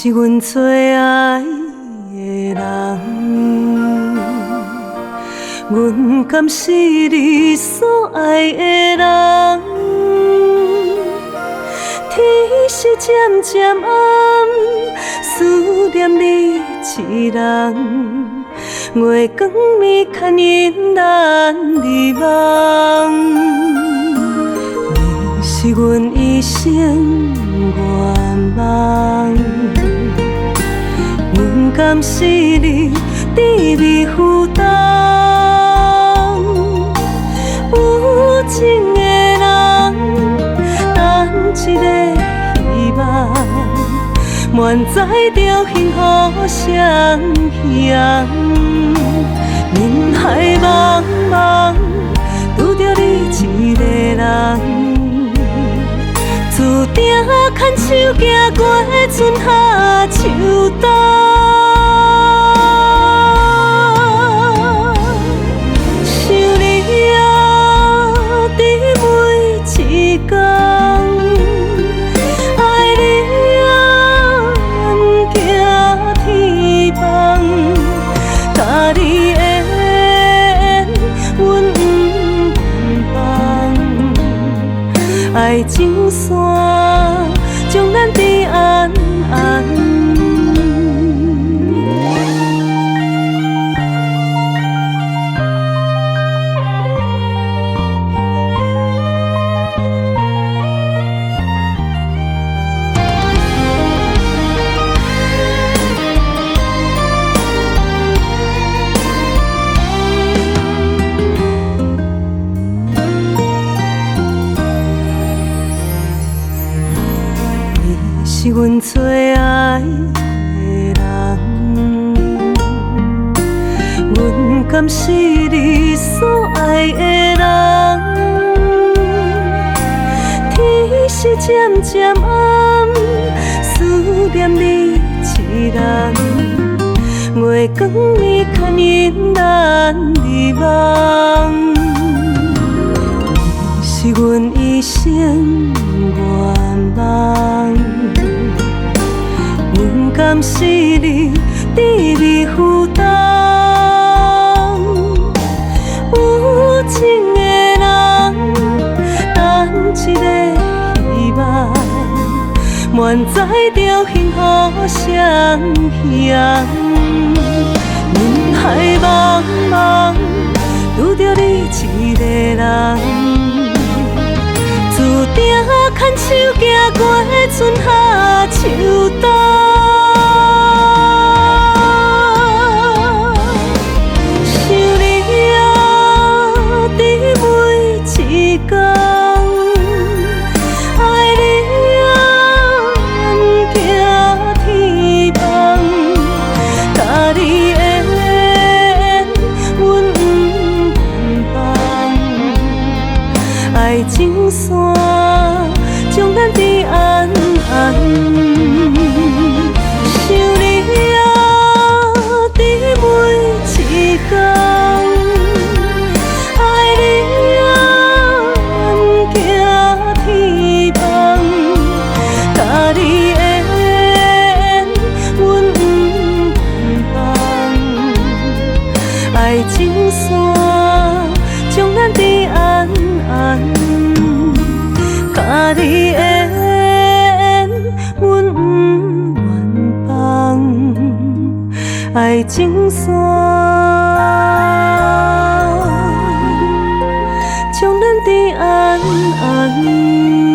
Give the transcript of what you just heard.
是阮最爱的人，阮甘是你所爱的人。天色渐渐暗，思念你一人。月光暝牵引咱入梦，你是阮一生愿望。阮甘是你甜蜜负担，有情的人等一个希望，满载着幸福双向。人海茫茫，拄着你一个人，注定牵手行过春夏秋冬。想你啊，伫每一天，爱你啊，行天梦，甲你的缘，阮不忘。爱情线将咱牵安安。是阮最爱的人，阮甘是你所爱的人。天色渐渐暗，思念你一人。月光暝牵引咱入梦，你是阮一生愿望。阮甘是你甜蜜负担，有情的人等一个希望，满载着幸福双向。人海茫茫，拄着你一个人，注定牵手行过春夏秋冬。爱情线将咱牵安安，想你啊，伫每一天，爱你啊，行天梦，甲你的缘，阮不忘。爱情线将咱牵安安。甲你的缘，阮不愿放。爱情线将咱牵安安。